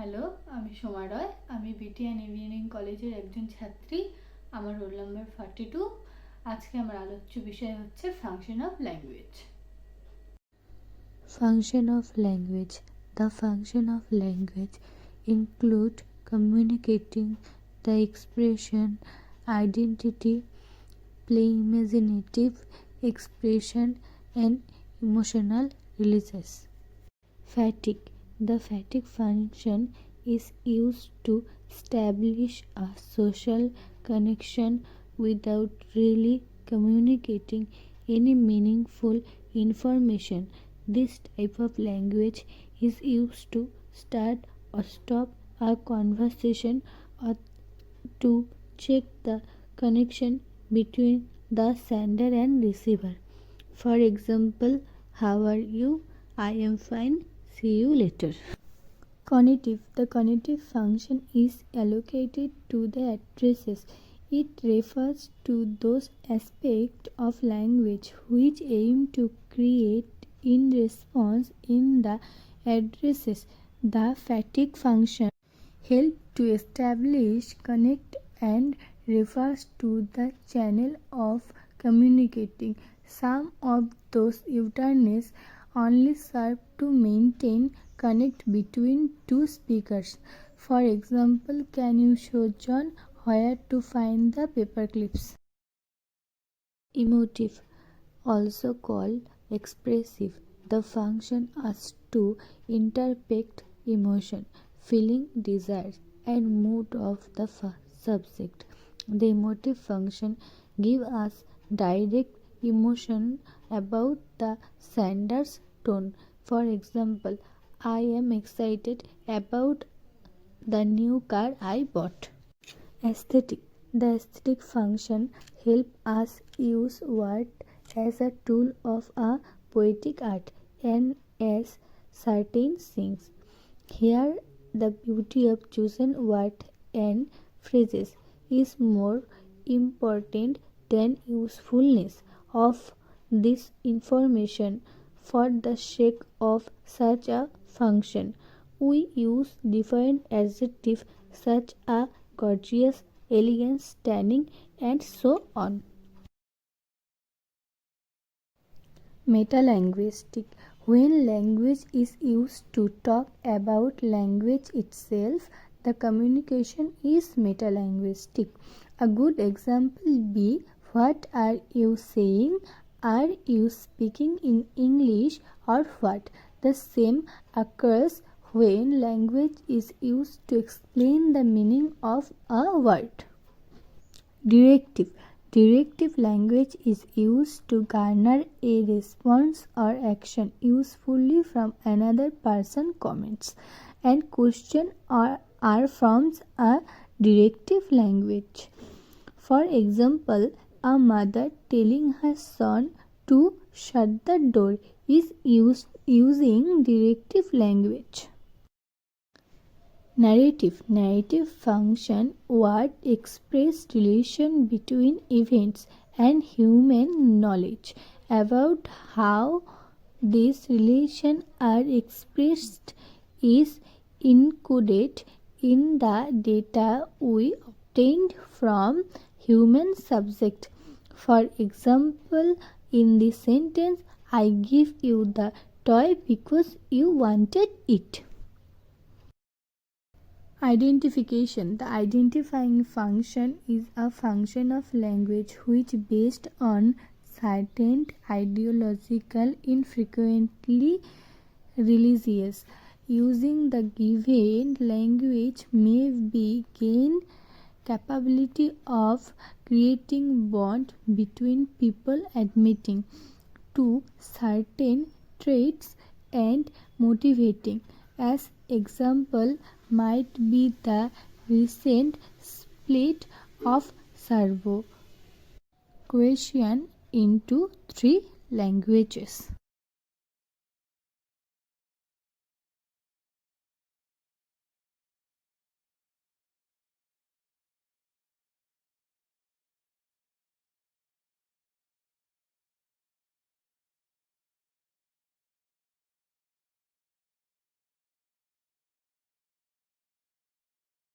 Hello, আমি সোমা রয়। আমি B.Ed engineering কলেজের একজন ছাত্রী। আমার রোল নাম্বার 42। আজকে আমার আলোচ্য বিষয় হচ্ছে function of language. Function of language. The function of language include communicating the expression, identity, play imaginative expression and emotional releases. Fatigue. The fatigue function is used to establish a social connection without really communicating any meaningful information. This type of language is used to start or stop a conversation or to check the connection between the sender and receiver. For example, how are you? I am fine. See you later. Cognitive. The cognitive function is allocated to the addresses. It refers to those aspects of language which aim to create in response in the addresses. The fatigue function helps to establish connect and refers to the channel of communicating. Some of those utterances only serve to maintain connect between two speakers. For example, can you show John where to find the paper clips? Emotive, also called expressive. The function is to interpret emotion, feeling, desire, and mood of the subject. The emotive function gives us direct emotion about the sender's tone. For example, I am excited about the new car I bought. Aesthetic. The aesthetic function helps us use word as a tool of a poetic art and as certain things. Here, the beauty of chosen word and phrases is more important than usefulness of this information. For the sake of such a function, we use different adjectives such as gorgeous, elegant, stunning, and so on. Metalinguistic. When language is used to talk about language itself, the communication is metalinguistic. A good example be, what are you saying? Are you speaking in English or what? The same occurs when language is used to explain the meaning of a word. Directive. Directive language is used to garner a response or action usefully from another person's comments and question are forms a directive language. For example, a mother telling her son to shut the door is using directive language. Narrative. Narrative function word express relation between events and human knowledge about how these relations are expressed is encoded in the data we obtained from human subject. For example, in the sentence, I give you the toy because you wanted it. Identification. The identifying function is a function of language which based on certain ideological, infrequently religious. Using the given language may be gain capability of creating bond between people admitting to certain traits and motivating. As example might be the recent split of Serbo-Croatian into 3 languages.